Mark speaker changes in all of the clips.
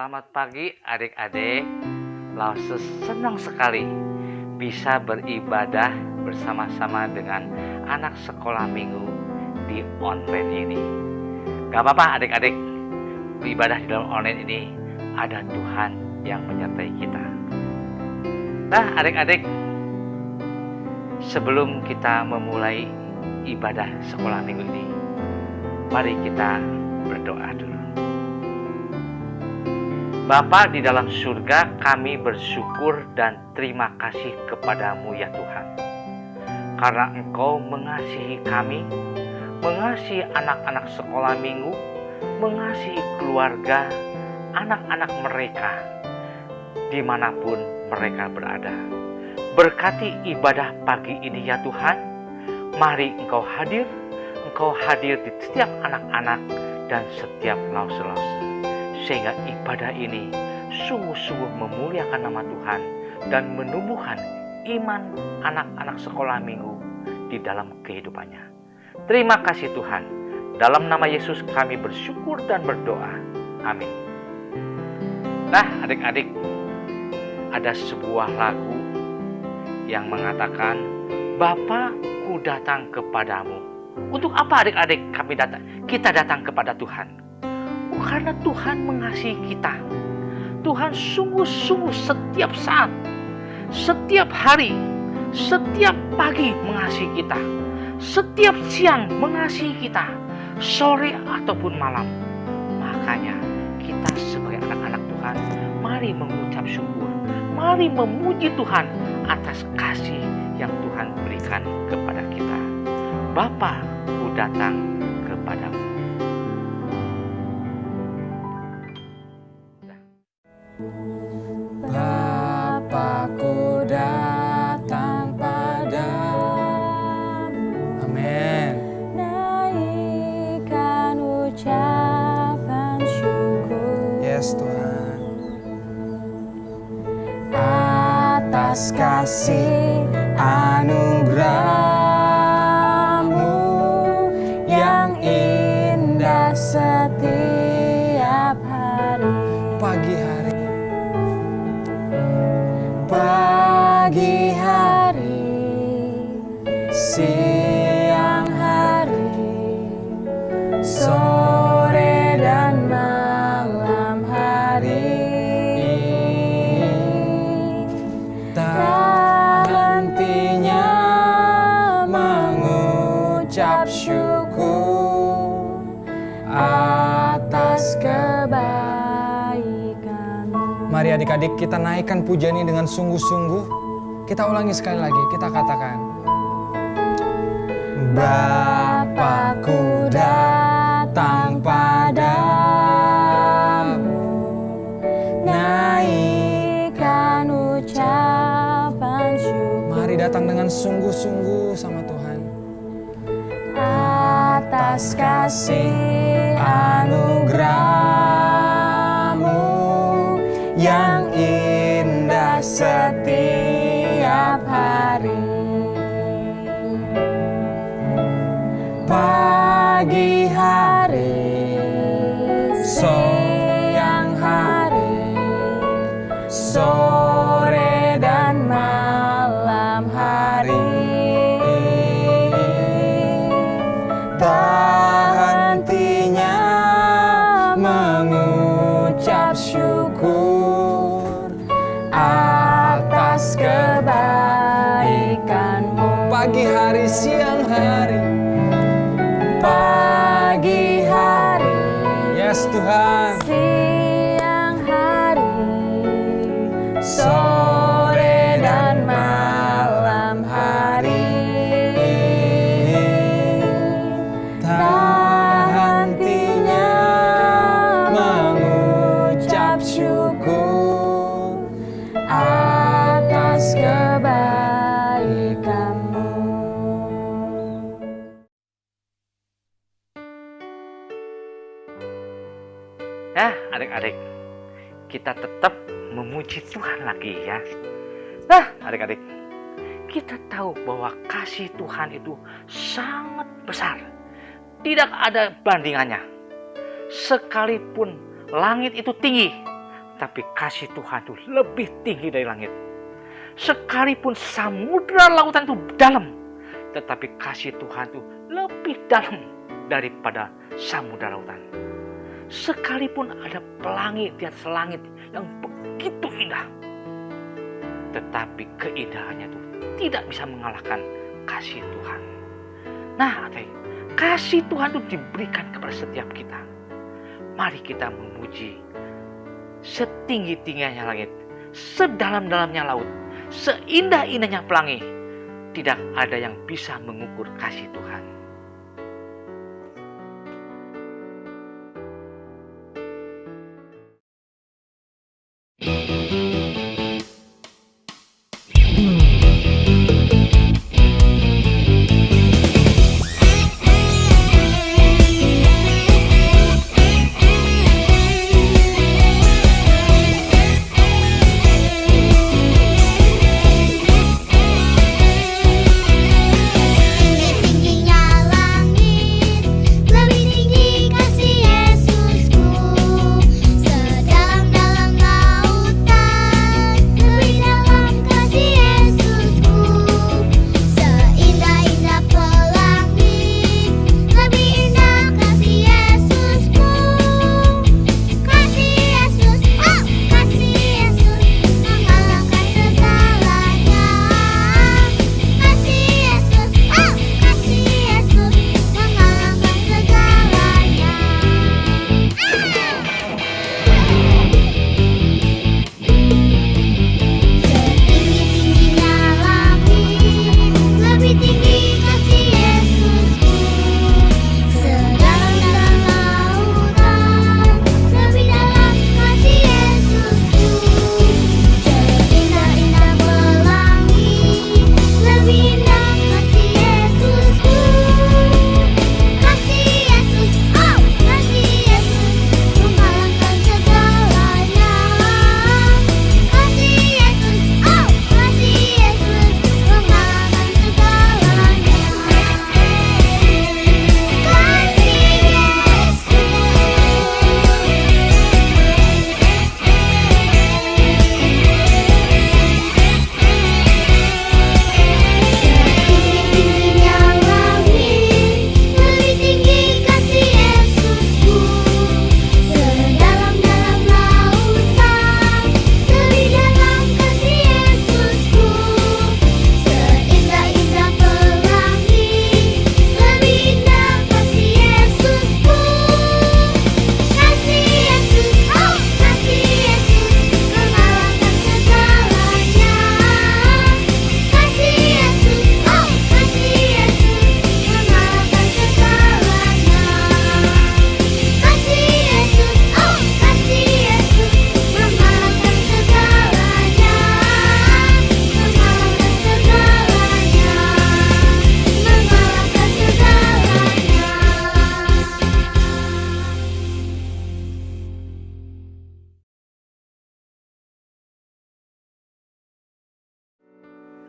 Speaker 1: Selamat pagi adik-adik. Lause senang sekali bisa beribadah bersama-sama dengan anak sekolah minggu di online ini. Gak apa-apa adik-adik, beribadah di dalam online ini ada Tuhan yang menyertai kita. Nah adik-adik, sebelum kita memulai ibadah sekolah minggu ini, mari kita berdoa dulu. Bapa di dalam surga, kami bersyukur dan terima kasih kepadamu ya Tuhan. Karena Engkau mengasihi kami, mengasihi anak-anak sekolah minggu, mengasihi keluarga, anak-anak mereka, dimanapun mereka berada. Berkati ibadah pagi ini ya Tuhan. Mari Engkau hadir di setiap anak-anak dan setiap lause-lause. Sehingga ibadah ini sungguh-sungguh memuliakan nama Tuhan dan menumbuhkan iman anak-anak sekolah minggu di dalam kehidupannya. Terima kasih Tuhan. Dalam nama Yesus kami bersyukur dan berdoa. Amin. Nah adik-adik, ada sebuah lagu yang mengatakan, Bapa-Ku datang kepadamu. Untuk apa adik-adik kita datang kepada Tuhan? Karena Tuhan mengasihi kita. Tuhan sungguh-sungguh setiap saat, setiap hari, setiap pagi mengasihi kita. Setiap siang mengasihi kita, sore ataupun malam. Makanya kita sebagai anak-anak Tuhan, mari mengucap syukur, mari memuji Tuhan atas kasih yang Tuhan berikan kepada kita. Bapa-Ku datang kepadamu.
Speaker 2: Bapa-Ku datang padamu. Amin.
Speaker 3: Naikkan ucapan syukur.
Speaker 2: Yes Tuhan. Atas kasih anugerah-Mu yang indah setiap hari. Pagi hari, siang hari, sore dan malam hari, tak hentinya mengucap syukur atas kebaikan-Mu. Mari adik-adik kita naikkan pujian ini dengan sungguh-sungguh. Kita ulangi sekali lagi, kita katakan. Bapa-Ku datang padamu, naikkan ucapan syukur. Mari datang dengan sungguh-sungguh sama Tuhan. Atas kasih anugerah-Mu yang indah setiap hari. Pagi hari, siang hari, sore dan malam hari, tak hentinya mengucap syukur atas kebaikan-Mu. Pagi hari, siang hari, pagi hari, yes Tuhan, siang hari, sore dan malam hari, tak hentinya mengucap syukur atas kebaikan-Mu.
Speaker 1: Nah adik-adik, kita tetap memuji Tuhan lagi ya. Nah adik-adik, kita tahu bahwa kasih Tuhan itu sangat besar. Tidak ada bandingannya. Sekalipun langit itu tinggi, tetapi kasih Tuhan itu lebih tinggi dari langit. Sekalipun samudra lautan itu dalam, tetapi kasih Tuhan itu lebih dalam daripada samudra lautan. Sekalipun ada pelangi di atas langit yang begitu indah, tetapi keindahannya itu tidak bisa mengalahkan kasih Tuhan. Nah, kasih Tuhan itu diberikan kepada setiap kita. Mari kita memuji. Setinggi-tingginya langit, sedalam-dalamnya laut, seindah-indahnya pelangi, tidak ada yang bisa mengukur kasih Tuhan.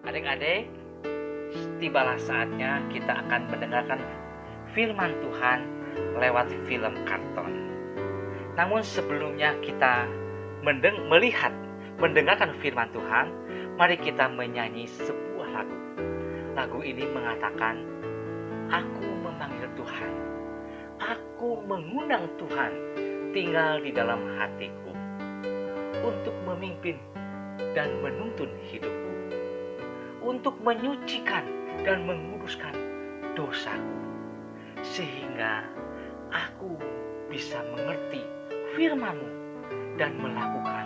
Speaker 1: Adik-adik, tibalah saatnya kita akan mendengarkan firman Tuhan lewat film karton. Namun sebelumnya kita mendengarkan firman Tuhan, mari kita menyanyi sebuah lagu. Lagu ini mengatakan, aku memanggil Tuhan, aku mengundang Tuhan tinggal di dalam hatiku untuk memimpin dan menuntun hidupku, untuk menyucikan dan menguduskan dosaku, sehingga aku bisa mengerti firman-Mu dan melakukan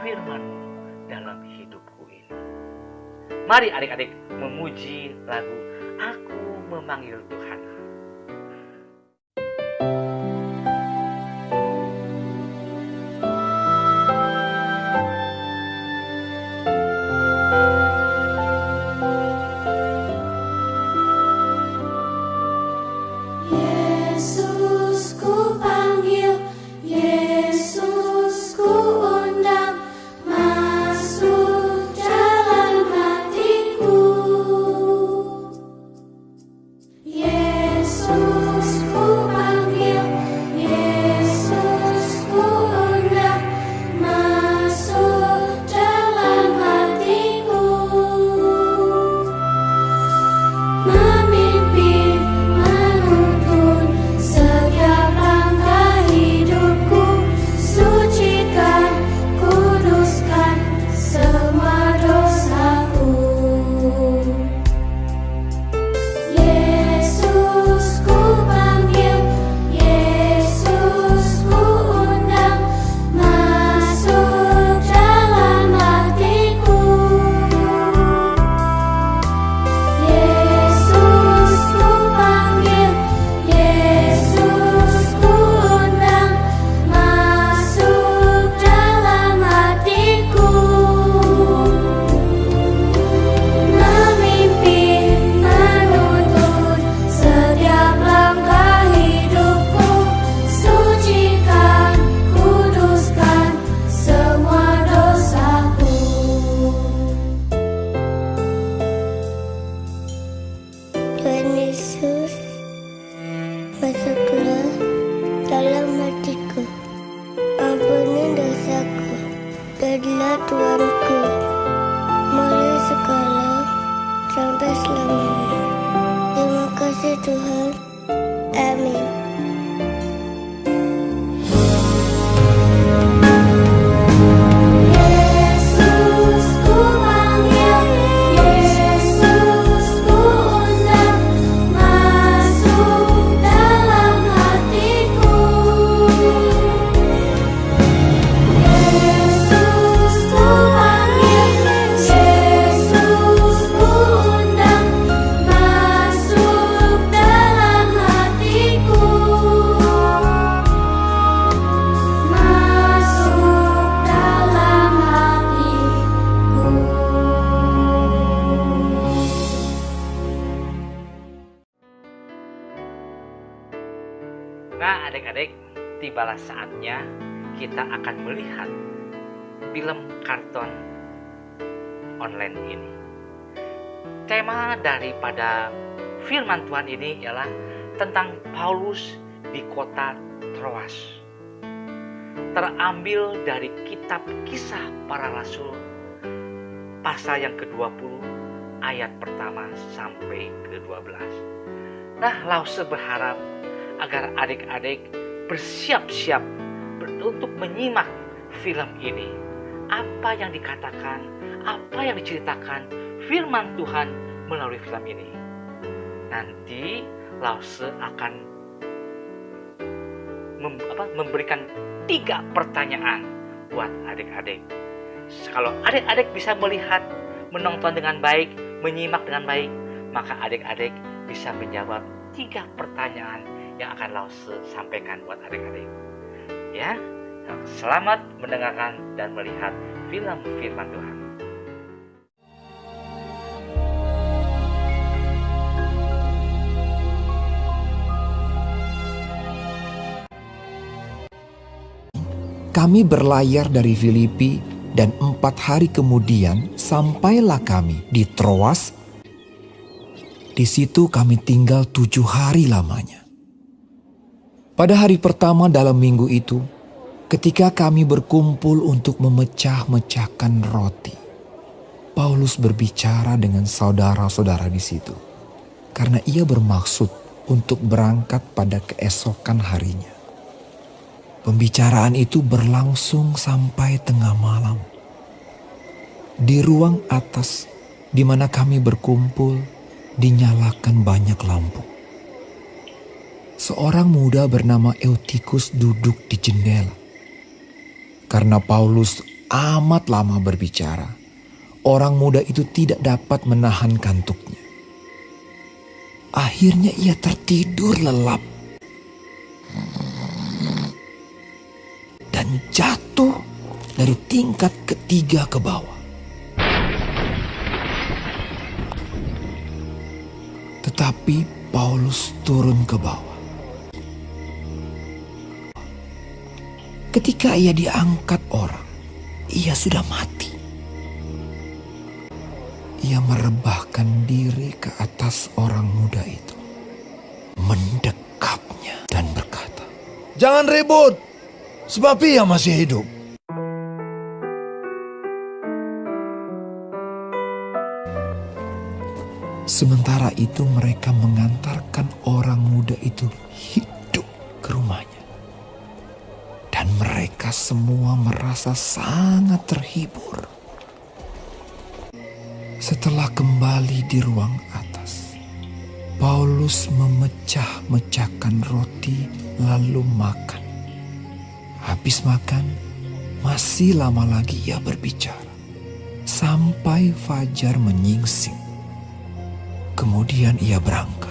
Speaker 1: firman-Mu dalam hidupku ini. Mari adik-adik memuji lagu Aku Memanggil Tuhan.
Speaker 4: Yeah. Masuklah dalam hatiku, ampuni dosaku, jadilah Tuanku, mulai sekarang sampai selamanya. Terima kasih Tuhan, amin.
Speaker 1: Nah, adik-adik, tibalah saatnya kita akan melihat film kartun online ini. Tema daripada firman Tuhan ini ialah tentang Paulus di kota Troas. Terambil dari kitab Kisah Para Rasul pasal yang ke-20 ayat pertama sampai ke-12. Nah, Lause berharap agar adik-adik bersiap-siap untuk menyimak film ini. Apa yang dikatakan, apa yang diceritakan firman Tuhan melalui film ini. Nanti Lause akan memberikan 3 pertanyaan buat adik-adik. Kalau adik-adik bisa melihat, menonton dengan baik, menyimak dengan baik, maka adik-adik bisa menjawab 3 pertanyaan yang akan Lause sampaikan buat adik-adik. Ya, selamat mendengarkan dan melihat film firman Tuhan.
Speaker 5: Kami berlayar dari Filipi dan 4 hari kemudian sampailah kami di Troas. Di situ kami tinggal 7 hari lamanya. Pada hari pertama dalam minggu itu, ketika kami berkumpul untuk memecah-mecahkan roti, Paulus berbicara dengan saudara-saudara di situ, karena ia bermaksud untuk berangkat pada keesokan harinya. Pembicaraan itu berlangsung sampai tengah malam. Di ruang atas di mana kami berkumpul, dinyalakan banyak lampu. Seorang muda bernama Eutikus duduk di jendela. Karena Paulus amat lama berbicara, orang muda itu tidak dapat menahan kantuknya. Akhirnya ia tertidur lelap dan jatuh dari tingkat ketiga ke bawah. Tetapi Paulus turun ke bawah. Ketika ia diangkat orang, ia sudah mati. Ia merebahkan diri ke atas orang muda itu, mendekapnya dan berkata,
Speaker 6: "Jangan ribut, sebab ia masih hidup."
Speaker 5: Sementara itu mereka mengantarkan orang muda itu hidup ke rumahnya. Dan mereka semua merasa sangat terhibur. Setelah kembali di ruang atas, Paulus memecah-mecahkan roti lalu makan. Habis makan, masih lama lagi ia berbicara, sampai fajar menyingsing. Kemudian ia berangkat.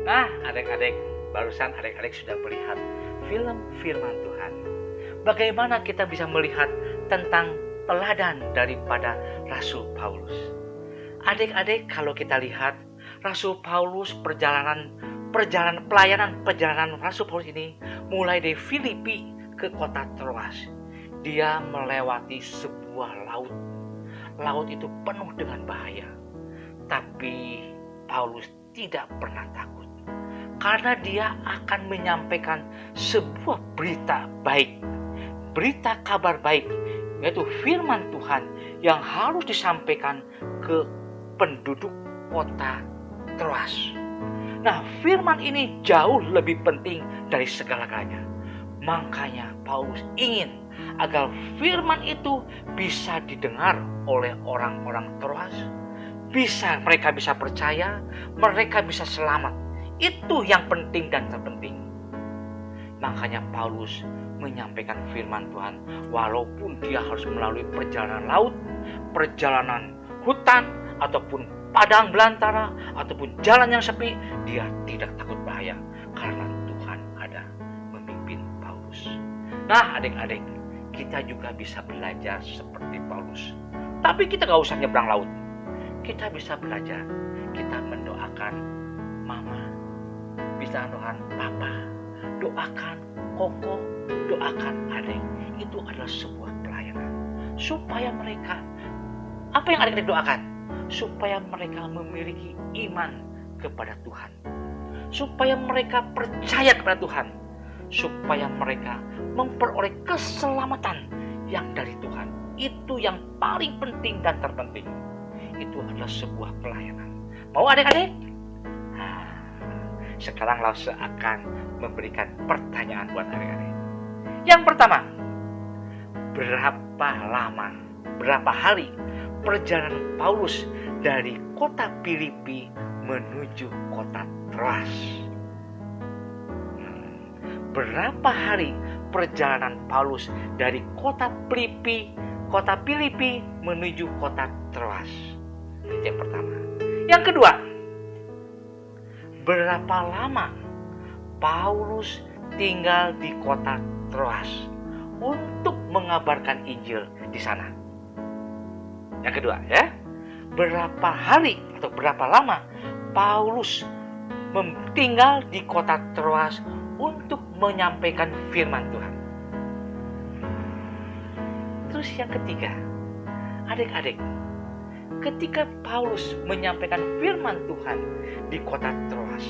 Speaker 1: Nah, adik-adik, barusan adik-adik sudah melihat film firman Tuhan. Bagaimana kita bisa melihat tentang teladan daripada Rasul Paulus. Adik-adik, kalau kita lihat Rasul Paulus perjalanan Rasul Paulus ini mulai dari Filipi ke kota Troas. Dia melewati sebuah laut. laut itu penuh dengan bahaya. Tapi Paulus tidak pernah takut. Karena dia akan menyampaikan sebuah berita baik. Berita kabar baik, yaitu firman Tuhan yang harus disampaikan ke penduduk kota Troas. Nah, firman ini jauh lebih penting dari segala-galanya. Makanya Paulus ingin agar firman itu bisa didengar oleh orang-orang Troas. Mereka bisa percaya, mereka bisa selamat. Itu yang penting dan terpenting. Makanya Paulus menyampaikan firman Tuhan walaupun dia harus melalui perjalanan laut, perjalanan hutan, ataupun padang belantara, ataupun jalan yang sepi, dia tidak takut bahaya karena Tuhan ada memimpin Paulus. Nah, adik-adik, kita juga bisa belajar seperti Paulus. Tapi kita gak usah nyebrang laut. Kita bisa belajar, kita mendoakan mama, bisa doakan papa, doakan koko, doakan adik. Itu adalah sebuah pelayanan. Supaya mereka, apa yang adik-adik doakan? Supaya mereka memiliki iman kepada Tuhan. Supaya mereka percaya kepada Tuhan. Supaya mereka memperoleh keselamatan yang dari Tuhan. Itu yang paling penting dan terpenting. Itu adalah sebuah pelayanan. Mau adik-adik? Nah, sekarang Lause akan memberikan pertanyaan buat adik-adik. Yang pertama, berapa hari perjalanan Paulus dari kota Filipi menuju kota Troas? Berapa hari perjalanan Paulus dari kota Filipi menuju kota Troas? Itu yang pertama. Yang kedua, berapa lama Paulus tinggal di kota Troas untuk mengabarkan Injil di sana? Yang kedua, ya. Berapa hari atau berapa lama Paulus tinggal di kota Troas untuk menyampaikan firman Tuhan? Terus yang ketiga, adik-adik, ketika Paulus menyampaikan firman Tuhan di kota Troas,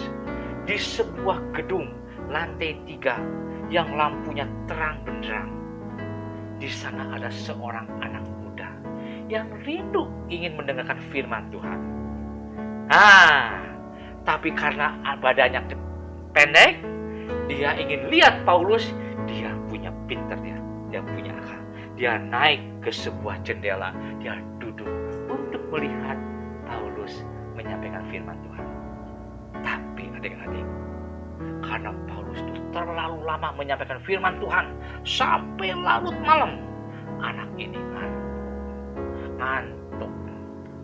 Speaker 1: di sebuah gedung lantai 3 yang lampunya terang benderang, di sana ada seorang anak muda yang rindu ingin mendengarkan firman Tuhan. Tapi karena badannya pendek, dia ingin lihat Paulus. Dia punya pinter, dia punya akal. Dia naik ke sebuah jendela, dia duduk untuk melihat Paulus menyampaikan firman Tuhan. Tapi adik-adik, karena Paulus itu terlalu lama menyampaikan firman Tuhan sampai larut malam, anak ini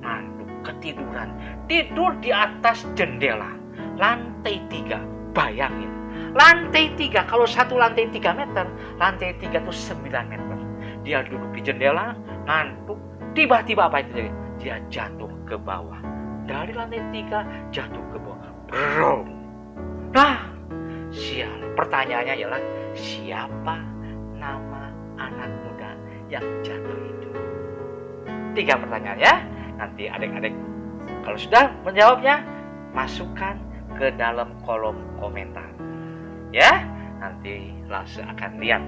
Speaker 1: ngantuk, ketiduran, tidur di atas jendela lantai 3. Bayangin, lantai 3, kalau satu lantai 3 meter, lantai 3 itu 9 meter. Dia duduk di jendela, ngantuk, tiba-tiba apa itu jadi? Dia jatuh ke bawah. Dari lantai 3 jatuh ke bawah. Bro. Nah, pertanyaannya ialah, siapa nama anak muda yang jatuh itu? 3 pertanyaan, ya. Nanti adik-adik kalau sudah menjawabnya, masukkan ke dalam kolom komentar. Ya, nanti Lause akan lihat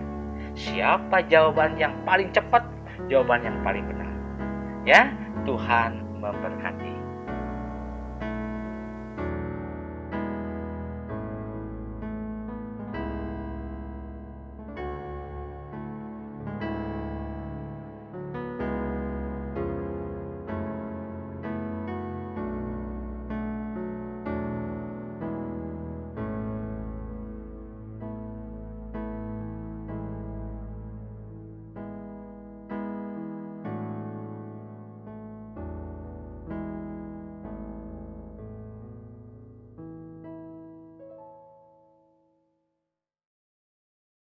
Speaker 1: siapa jawaban yang paling cepat, jawaban yang paling benar. Ya, Tuhan memberkati.